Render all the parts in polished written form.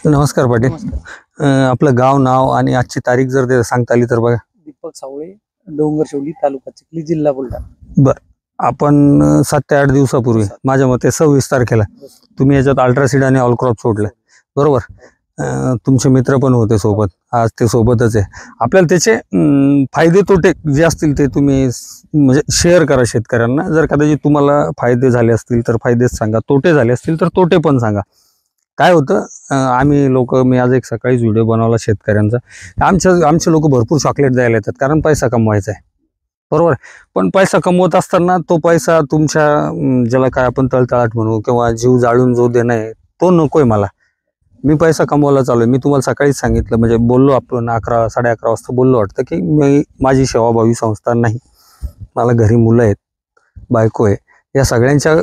नमस्कार पाटील. आपलं गाव, नाव आणि आजची तारीख जर सांगता आली तर बघा. दीपक सावळे, डोंगरशेवली, तालुका चिखली, जिल्हा बुलढाणा. बरं, आपण 7 ते 8 दिवसापूर्वी माझ्या मते 26 तारखेला तुम्ही याच्यात अल्ट्रासीड आणि ऑलक्रॉप सोडलं, बरोबर? तुमचे मित्र पण होते सोबत, आज ते सोबतच आहे. आपल्याला त्याचे फायदे तोटे जे असतील ते तुम्ही म्हणजे शेअर करा शेतकऱ्यांना. जर कदाचित तुम्हाला फायदे झाले असतील तर फायदेच सांगा, तोटे झाले असतील तर तोटे पण सांगा. काय होतं, आम्ही लोक, मी आज एक सकाळीच व्हिडिओ बनवला शेतकऱ्यांचा. आमचे लोक भरपूर चॉकलेट द्यायला येतात कारण पैसा कमवायचा आहे, बरोबर? पण पैसा कमवत असताना तो पैसा तुमच्या ज्याला काय आपण तळतळाट म्हणू किंवा जीव जाळून जो देणं आहे तो नकोय मला. मी पैसा कमवायला चालू आहे. मी तुम्हाला सकाळीच सांगितलं, म्हणजे बोललो आपण 11 साडे 11 वाजता बोललो वाटतं की माझी सेवाभावी संस्था नाही, मला घरी मुलं आहेत, बायको आहे, या सगळ्यांच्या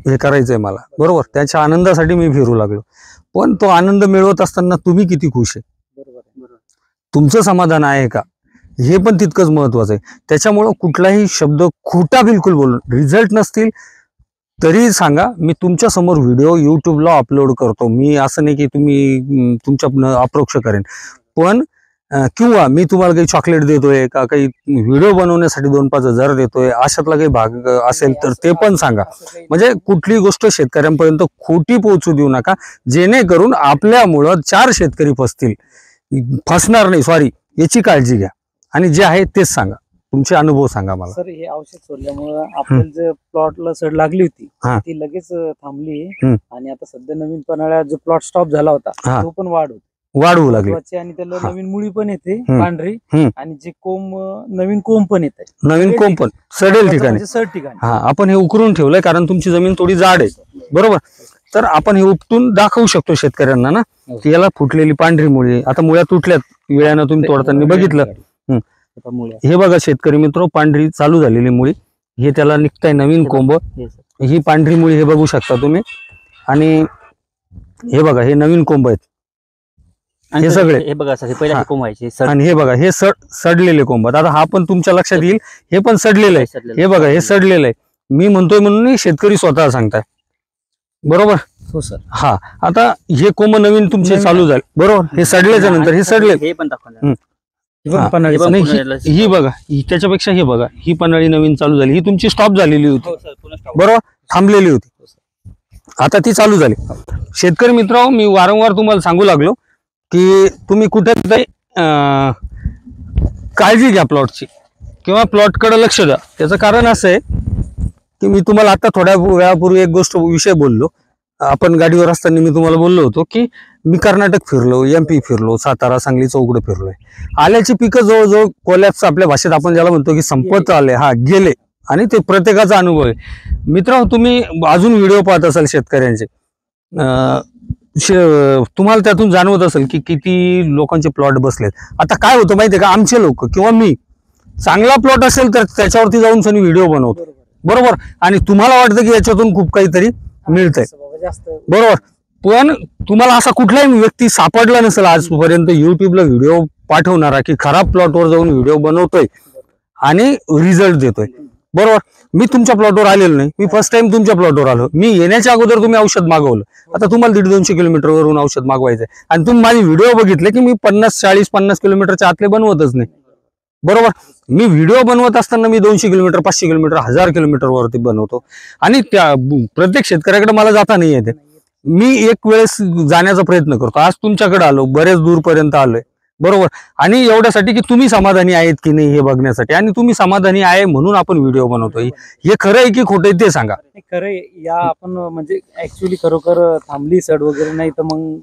हे करायचं आहे मला, बरोबर? त्याच्या आनंदासाठी मी फिरू लागलो. पण तो आनंद मिळवत असताना तुम्ही किती खुश आहे, तुमचं समाधान आहे का, हे पण तितकंच महत्वाचं आहे. त्याच्यामुळं कुठलाही शब्द खोटा बिलकुल बोलून, रिझल्ट नसतील तरी सांगा. मी तुमच्या समोर व्हिडिओ युट्यूबला अपलोड करतो. मी असं नाही की तुम्ही तुमच्या अप्रोक्ष करेन, पण किंवा मी तुम्हाला काही चॉकलेट देतोय का, काही व्हिडिओ बनवण्यासाठी 2-5 हजार देतोय, अशातला काही भाग असेल तर ते पण सांगा. म्हणजे कुठली गोष्ट शेतकऱ्यांपर्यंत खोटी पोहोचू देऊ नका, जेणेकरून आपल्यामुळं 4 शेतकरी फसणार नाही, सॉरी, याची काळजी घ्या. आणि जे आहे तेच सांगा, तुमचे अनुभव सांगा मला. सर, हे औषध सोडल्यामुळे आपल्याला जे प्लॉटला सड लागली होती ती लगेच थांबली आणि आता सध्या नवीन पन्हाळ्यात जो प्लॉट स्टॉप झाला होता तो पण वाढवू लागली आणि त्याला नवीन मुळी पण येते पांढरी, आणि जे नवीन कोंब पण येते, नवीन कोंब पण सडेल ठिकाणी. हा, आपण हे उकरून ठेवलंय कारण तुमची जमीन थोडी जाड आहे, बरोबर? तर आपण हे उपटून दाखवू शकतो शेतकऱ्यांना ना की याला फुटलेली पांढरी मुळी, आता मुळ्या तुटल्यात, वेळानं तुम्ही तोडताना बघितलं. हे बघा शेतकरी मित्र, पांढरी चालू झालेली मुळी, हे त्याला निघताय नवीन कोंब, ही पांढरी मुळी हे बघू शकता तुम्ही. आणि हे बघा, हे नवीन कोंब आहेत, हे सगळे हे बघा आणि हे बघा, हे सडलेले कोंब. आता हा पण तुमच्या लक्षात येईल, हे पण सडलेलं आहे. हे बघा, हे सडलेलं आहे. मी म्हणतोय म्हणून शेतकरी स्वतः सांगताय, बरोबर? हो सर. हा, आता हे कोंब नवीन तुमचे चालू झाले, बरोबर? हे सडल्याच्या नंतर हे सडले, ही बघा, त्याच्यापेक्षा हे बघा, ही पन्हाळी नवीन चालू झाली, ही तुमची स्टॉप झालेली होती, बरोबर, थांबलेली होती, आता ती चालू झाली. शेतकरी मित्रांनो, मी वारंवार तुम्हाला सांगू लागलो की तुम्ही कुठे काळजी घ्या प्लॉटची, किंवा प्लॉटकडे लक्ष द्या. त्याचं कारण असं आहे की मी तुम्हाला आता थोड्या वेळापूर्वी एक विषय बोललो. आपण गाडीवर असताना मी तुम्हाला बोललो होतो की मी कर्नाटक फिरलो, MP फिरलो, सातारा, सांगली, चौकडे फिरलोय. आल्याची पिकं जवळजवळ कोलॅप्स, आपल्या भाषेत आपण ज्याला म्हणतो की संपत आले, हा गेले, आणि ते प्रत्येकाचा अनुभव आहे. मित्रांनो, तुम्ही अजून व्हिडिओ पाहत असाल शेतकऱ्यांचे, तुम्हाला त्यातून जाणवत असेल की किती लोकांचे प्लॉट बसलेत. आता काय होतं माहितीये का, आमचे लोक किंवा मी, चांगला प्लॉट असेल तर त्याच्यावरती जाऊन सनी व्हिडिओ बनवतो, बरोबर? आणि तुम्हाला वाटतं की याच्यातून खूप काहीतरी मिळतंय, बरोबर? पण तुम्हाला असा कुठलाही व्यक्ती सापडला नसेल आजपर्यंत युट्यूबला व्हिडिओ पाठवणारा की खराब प्लॉटवर जाऊन व्हिडिओ बनवतोय आणि रिझल्ट देतोय, बरोबर? मी तुमच्या प्लॉटवर आलेलो नाही, मी फर्स्ट टाइम तुमच्या प्लॉटवर आलो. मी येण्याच्या अगोदर तुम्ही औषध मागवलं, आता तुम्हाला 150-200 किलोमीटरवरून औषध मागवायचंय, आणि तुम्ही माझे व्हिडिओ बघितले की मी 50 किलोमीटरच्या आतले बनवतच नाही, बरोबर? मी व्हिडिओ बनवत असताना मी 200 किलोमीटर, 500 किलोमीटर, 1000 किलोमीटर वरती बनवतो, आणि त्या प्रत्येक शेतकऱ्याकडे मला जाता नाही येते. मी एक वेळेस जाण्याचा प्रयत्न करतो. आज तुमच्याकडे आलो, बरेच दूरपर्यंत आलोय, बरोबर? आणि एवढ्यासाठी की तुम्ही समाधानी आहेत की नाही हे बघण्यासाठी, आणि तुम्ही समाधानी आहे म्हणून आपण व्हिडिओ बनवतोय. हे खरं आहे की खोटं आहे ते सांगा. खरं आहे. या आपण म्हणजे ऍक्च्युली खरोखर थांबली सड वगैरे नाही तर मग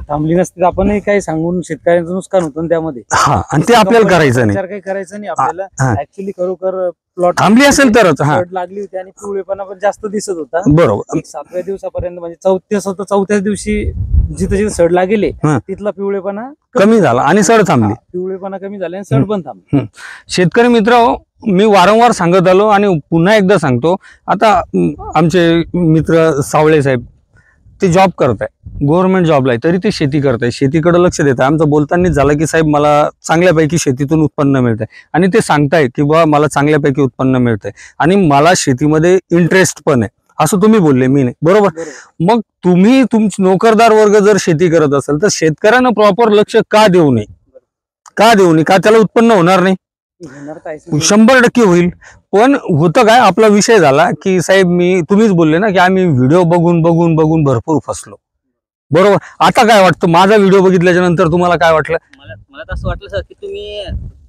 थांबली नसती आपणही काही सांगून शेतकऱ्यांचं नुकसान होतं त्यामध्ये. हा, आणि ते आपल्याला करायचं नाही, काही करायचं नाही आपल्याला. ऍक्च्युली खरोखर प्लॉट थांबली असेल तरच सड लागली होती आणि पिवळेपणा पण जास्त दिसत होता, बरोबर. 7व्या दिवसापर्यंत, म्हणजे 4थ्या दिवशी जिथे सड लागेले तिथला पिवळेपणा कमी झाला आणि सड थांबली, पिवळेपणा कमी झाला आणि सड पण थांबली. शेतकरी मित्र, मी वारंवार सांगत आलो आणि पुन्हा एकदा सांगतो. आता आमचे मित्र सावळे साहेब, ते जॉब करताय, गव्हर्नमेंट जॉबला आहे, तरी ते शेती करताय, शेतीकडे लक्ष देत आहे. आमचं बोलतानाच झालं की साहेब मला चांगल्यापैकी शेतीतून उत्पन्न मिळतंय, आणि ते सांगताय की बा मला चांगल्यापैकी उत्पन्न मिळतंय आणि मला शेतीमध्ये इंटरेस्ट पण आहे, असं तुम्ही बोलले, मी नाही, बरोबर. मग तुम्ही तुमची नोकरदार वर्ग जर शेती करत असेल तर शेतकऱ्यांना प्रॉपर लक्ष का देऊ नये, का त्याला उत्पन्न होणार नाही? 100% होईल. पण होतं काय, आपला विषय झाला की साहेब तुम्हीच बोलले ना की आम्ही व्हिडिओ बघून भरपूर फसलो, बरोबर. आता काय वाटतं, माझा व्हिडिओ बघितल्याच्या नंतर तुम्हाला काय वाटलं? मला तर असं वाटलं सर की तुम्ही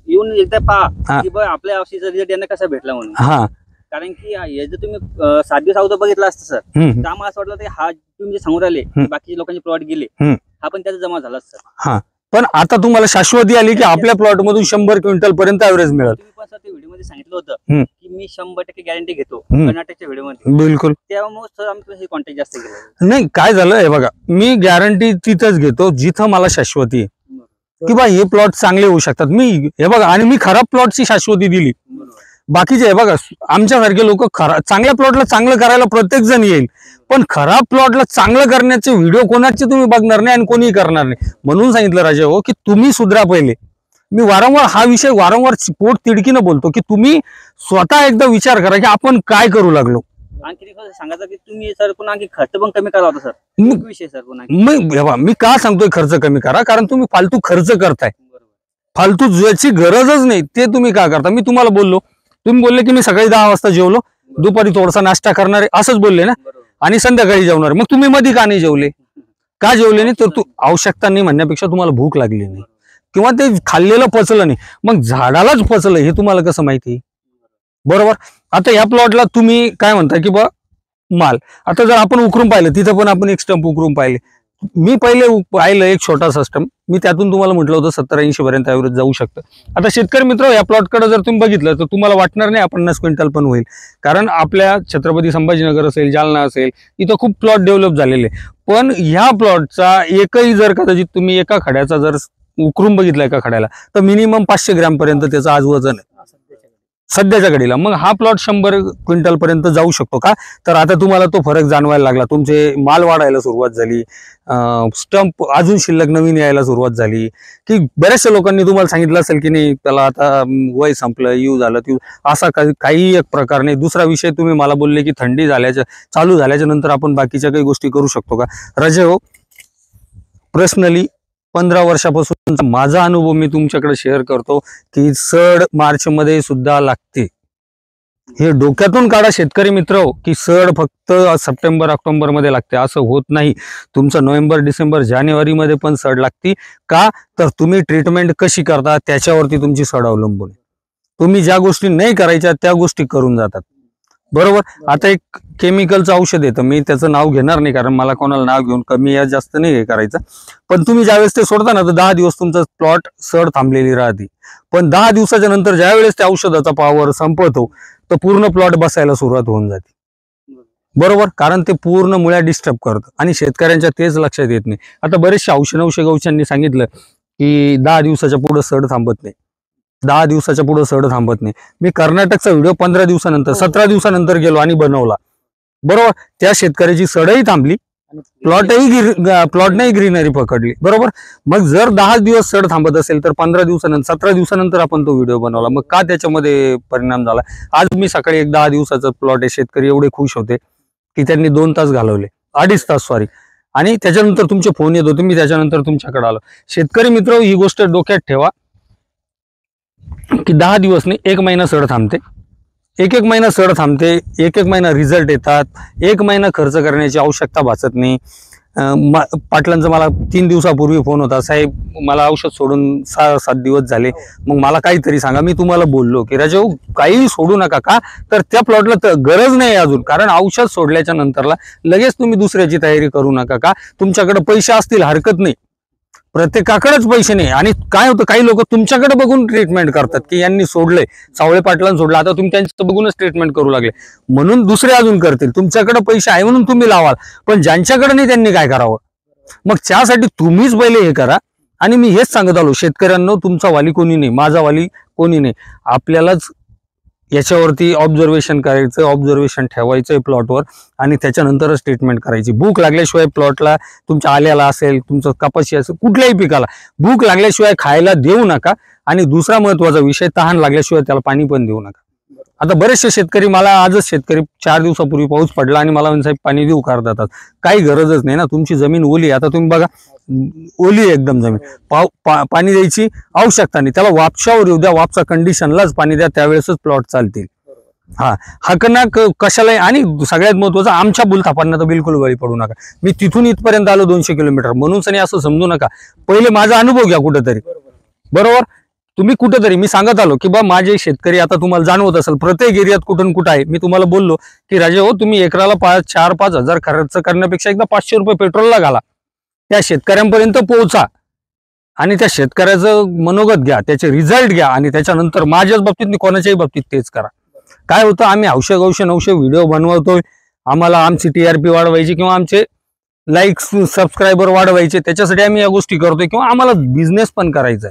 येऊन एकदा पहा की आपल्या औषधीचा रिझल्ट यांना कसा भेटला म्हणून. हा, कारण की हे जर तुम्ही 7 दिवस अगोदर बघितलं असतं सर, तर आम्हाला असं वाटलं की हा तुम्ही जे सांगून राहिले बाकीच्या लोकांचे प्लॉट गेले, हा पण त्याचा जमा झाला सर. हा, पण आता तुम्हाला शाश्वती आली की आपल्या प्लॉट मधून 100 क्विंटल पर्यंत ऍव्हरेज मिळेल. तुम्ही पण सर ते व्हिडिओ मध्ये सांगितलं होतं की मी 100% गॅरंटी घेतो कर्नाटकच्या व्हिडिओ मध्ये. बिलकुल. त्यामुळे सर आम्ही हे कॉन्टॅक्ट जास्त केलं. नाही, काय झालं हे बघा, मी गॅरंटी तिथंच घेतो जिथं मला शाश्वती आहे की बा हे प्लॉट चांगले होऊ शकतात. मी हे बघा, आणि मी खराब प्लॉटची शाश्वती दिली. बाकीचे हे बघा, आमच्यासारखे लोक चांगल्या प्लॉटला चांगलं करायला प्रत्येक जण येईल, पण खराब प्लॉटला चांगलं करण्याचे व्हिडिओ कोणाचे तुम्ही बघणार नाही आणि कोणी करणार नाही. म्हणून सांगितलं राजा हो की तुम्ही सुधरा पहिले. मी वारंवार हा विषय पोट तिडकीनं बोलतो की तुम्ही स्वतः एकदा विचार करा की आपण काय करू लागलो. आणखी सांगायचं की तुम्ही सर पुन्हा आणखी खर्च पण कमी करा होता सर, विषय सर पुन्हा. मी का सांगतोय खर्च कमी करा, कारण तुम्ही फालतू खर्च करताय, फालतू ज्याची गरजच नाही ते तुम्ही का करता. मी तुम्हाला बोललो, तुम्ही बोलले की मी सकाळी 10 वाजता जेवलो, दुपारी थोडासा नाश्ता करणार आहे असंच बोलले ना, आणि संध्याकाळी जेवणार. मग तुम्ही मध्ये का नाही जेवले, का जेवले नाही? तर आवश्यकता नाही म्हणण्यापेक्षा तुम्हाला भूक लागली नाही किंवा ते खाल्लेलं पचलं नाही. मग झाडालाच पचलं हे तुम्हाला कसं माहिती, बरोबर. आता या प्लॉटला तुम्ही काय म्हणता की बा माल, आता जर आपण उकरून पाहिलं, तिथं पण आपण एक स्टंप उकरून पाहिले. मी पहिले पाहिलं एक छोटासा स्टंप, मी त्यातून तुम्हाला म्हटलं होतं 70-80 पर्यंत ऍव्हरेज जाऊ शकतं. आता शेतकरी मित्र, या प्लॉटकडे जर तुम्ही बघितलं तर तुम्हाला वाटणार नाही 50 क्विंटल पण होईल, कारण आपल्या छत्रपती संभाजीनगर असेल, जालना असेल, इथं खूप प्लॉट डेव्हलप झालेले. पण ह्या प्लॉटचा एकही जर कदाचित तुम्ही एका खड्याचा जर उकरून बघितला एका खड्याला, तर मिनिमम 500 ग्रॅम पर्यंत त्याचं आज वजन आहे सध्याच्या घडीला. मग हा प्लॉट 100 क्विंटल पर्यंत जाऊ शकतो का? तर आता तुम्हाला तो फरक जाणवायला लागला. तुमचे माल वाढायला सुरुवात झाली, स्टंप अजून शिल्लक नवीन यायला सुरुवात झाली, की बऱ्याचशा लोकांनी तुम्हाला सांगितलं असेल की नाही त्याला आता वय संपलं, यू झालं, असा काही एक प्रकार नाही. दुसरा विषय तुम्ही मला बोलले की थंडी चालू झाल्याच्या नंतर आपण बाकीच्या काही गोष्टी करू शकतो का? राजे हो, पर्सनली 15 वर्षापासून माझा अनुभव मी तुमच्याकडे शेअर करतो की सड मार्च मध्ये सुद्धा लागते. हे डोक्यातून काढा शेतकरी मित्र की सड फक्त सप्टेंबर ऑक्टोबर मध्ये लागते, असं होत नाही. तुमचं नोव्हेंबर डिसेंबर जानेवारी मध्ये पण सड लागते. का? तर तुम्ही ट्रीटमेंट कशी करता त्याच्यावरती तुमची सड अवलंबून आहे. तुम्ही ज्या गोष्टी नाही करायच्या त्या गोष्टी करून जातात, बरोबर. आता एक केमिकलचं औषध येतं, मी त्याचं नाव घेणार नाही कारण मला कोणाला नाव घेऊन कमी या जास्त नाही हे करायचं. पण तुम्ही ज्यावेळेस ते सोडता ना तर 10 दिवस तुमचं प्लॉट सड थांबलेली राहते. पण 10 दिवसाच्या नंतर ज्या वेळेस त्या औषधाचा पॉवर संपतो तर पूर्ण प्लॉट बसायला सुरुवात होऊन जाते, बरोबर. कारण ते पूर्ण मुळ्या डिस्टर्ब करतं आणि शेतकऱ्यांच्या तेच लक्षात येत नाही. आता बरेचसे औषधांनी सांगितलं की 10 दिवसाच्या पुढे सड थांबत नाही, 10 दिवसाच्या पुढे सड थांबत नाही. मी कर्नाटकचा व्हिडिओ 15 दिवसानंतर 17 दिवसानंतर गेलो आणि बनवला, बरोबर. त्या शेतकऱ्याची सडही थांबली, प्लॉटनेही ग्रीनरी पकडली, बरोबर. मग जर 10 दिवस सड थांबत असेल तर 15 दिवसानंतर 17 दिवसानंतर आपण तो व्हिडिओ बनवला. मग का त्याच्यामध्ये परिणाम झाला? आज मी सकाळी एक 10 दिवसाचा प्लॉट आहे, शेतकरी एवढे खुश होते की त्यांनी 2 तास घालवले, 2.5 तास सॉरी, आणि त्याच्यानंतर तुमचे फोन येत होते, मी त्याच्यानंतर तुमच्याकडे आलो. शेतकरी मित्र, ही गोष्ट डोक्यात ठेवा की 10 दिवस नाही, 1 महिना सड थांबते, 1 महिना सड थांबते, 1 महिना रिझल्ट येतात, 1 महिना खर्च करण्याची आवश्यकता भासत नाही. पाटलांचा मला 3 दिवसापूर्वी फोन होता, साहेब मला औषध सोडून 6-7 दिवस झाले, मग मला काहीतरी सांगा. मी तुम्हाला बोललो की राजा काही सोडू नका. का? तर त्या प्लॉटला गरज नाही अजून, कारण औषध सोडल्याच्या नंतरला लगेच तुम्ही दुसऱ्याची तयारी करू नका. का? तुमच्याकडे पैसे असतील हरकत नाही, प्रत्येकाकडेच पैसे नाही. आणि काय होतं, काही लोक तुमच्याकडे बघून ट्रीटमेंट करतात की यांनी सोडलंय, सावळे पाटलांनी सोडलं, आता तुम्ही त्यांचं बघूनच ट्रीटमेंट करू लागले म्हणून दुसरे अजून करतील. तुमच्याकडे पैसे आहे म्हणून तुम्ही लावाल, पण ज्यांच्याकडे नाही त्यांनी काय करावं? मग त्यासाठी तुम्हीच पहिले हे करा. आणि मी हेच सांगत आलो शेतकऱ्यांना, तुमचा वाली कोणी नाही, माझा वाली कोणी नाही. आपल्यालाच याच्यावरती ऑब्झर्वेशन करायचं, ऑब्झर्वेशन ठेवायचं प्लॉटवर, आणि त्याच्यानंतरच ट्रीटमेंट करायची. भूक लागल्याशिवाय प्लॉटला, तुमच्या आल्याला असेल, तुमचं कपाशी असेल, कुठल्याही पिकाला भूक लागल्याशिवाय खायला देऊ नका. आणि दुसरा महत्वाचा विषय, तहान लागल्याशिवाय त्याला पाणी पण देऊ नका. आता बरेचसे शेतकरी मला आजच शेतकरी 4 दिवसापूर्वी पाऊस पडला आणि मला साहेब पाणी देऊ कार देतात. काही गरजच नाही ना, तुमची जमीन ओली. आता तुम्ही बघा ओली आहे एकदम जमीन, पाणी द्यायची आवश्यकता नाही. त्याला वापशावर येऊ द्या, वापसा कंडिशनलाच पाणी द्या, त्यावेळेसच प्लॉट चालतील. हा हकना कशाला. आणि सगळ्यात महत्वाचं आमच्या बुलथापांना तर बिलकुल बळी पडू नका. मी तिथून इथपर्यंत आलो 200 किलोमीटर म्हणून सनी असं समजू नका. पहिले माझा अनुभव घ्या कुठेतरी, बरोबर. तुम्ही कुठेतरी मी सांगत आलो की बा माझे शेतकरी, आता तुम्हाला जाणवत असेल प्रत्येक एरियात कुठून कुठं आहे. मी तुम्हाला बोललो की राजे हो, तुम्ही एकराला 4-5 हजार खर्च करण्यापेक्षा एकदा 500 रुपये पेट्रोलला घाला, त्या शेतकऱ्यांपर्यंत पोहोचा आणि त्या शेतकऱ्याचं मनोगत घ्या, त्याचे रिझल्ट घ्या आणि त्याच्यानंतर माझ्याच बाबतीत कोणाच्याही बाबतीत तेच करा. काय होतं, आम्ही औषध व्हिडिओ बनवतोय, आम्हाला आमची TRP वाढवायची किंवा आमचे लाईक्स सबस्क्रायबर वाढवायचे, त्याच्यासाठी आम्ही या गोष्टी करतोय. किंवा आम्हाला बिझनेस पण करायचा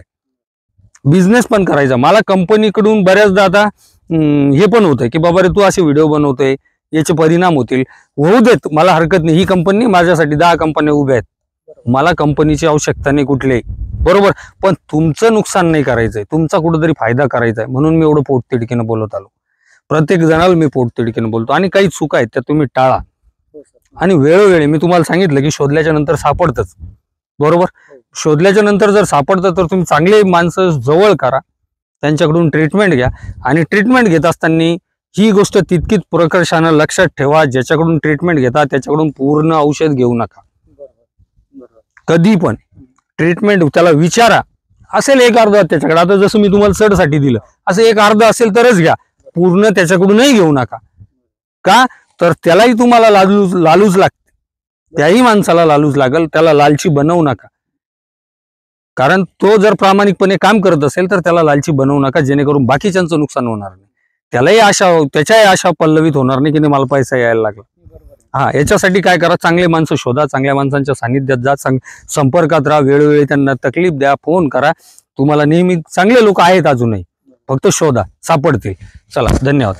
आहे, मला कंपनीकडून बऱ्याचदा आता हे पण होतंय की बाबा रे तू असे व्हिडिओ बनवतोय, याचे परिणाम होतील, होऊ देत, मला हरकत नाही. ही कंपनी माझ्यासाठी 10 कंपन्या उभ्या आहेत, मला कंपनीची आवश्यकता नाही कुठलीही, बरोबर. पण तुमचं नुकसान नाही करायचंय, तुमचा कुठेतरी फायदा करायचा आहे. म्हणून मी एवढं पोटतिडकीनं बोलत आलो. प्रत्येक जणाला मी पोटतिडकीनं बोलतो. आणि काही चुका आहेत त्या तुम्ही टाळा. आणि वेळोवेळी मी तुम्हाला सांगितलं की शोधल्याच्या नंतर सापडतच, बरोबर. शोधल्याच्या नंतर जर सापडतं तर तुम्ही चांगले माणसं जवळ करा, त्यांच्याकडून ट्रीटमेंट घ्या. आणि ट्रीटमेंट घेत असताना ही गोष्ट तितकीच प्रकर्षानं लक्षात ठेवा, ज्याच्याकडून ट्रीटमेंट घेता त्याच्याकडून पूर्ण औषध घेऊ नका. कधी पण ट्रीटमेंट त्याला विचारा, असेल एक अर्ध त्याच्याकडे, आता जसं मी तुम्हाला सडसाठी दिलं असं एक अर्ध असेल तरच घ्या, पूर्ण त्याच्याकडूनही घेऊ नका. का तर त्यालाही तुम्हाला लालूच लागते, त्याही माणसाला लालूच लागल, त्याला लालची बनवू नका. कारण तो जर प्रामाणिकपणे काम करत असेल तर त्याला लालची बनवू नका, जेणेकरून बाकीच्यांचं नुकसान होणार नाही, त्याच्याही आशा पल्लवित होणार नाही की मला पैसा यायला लागला. हा, याच्यासाठी काय करा, चांगले माणसं शोधा, चांगल्या माणसांच्या सानिध्यात जा, संपर्कात राहा, वेळोवेळी त्यांना तकलीफ द्या, फोन करा. तुम्हाला नेहमी चांगले लोक आहेत अजूनही, फक्त शोधा, सापडतील. चला, धन्यवाद.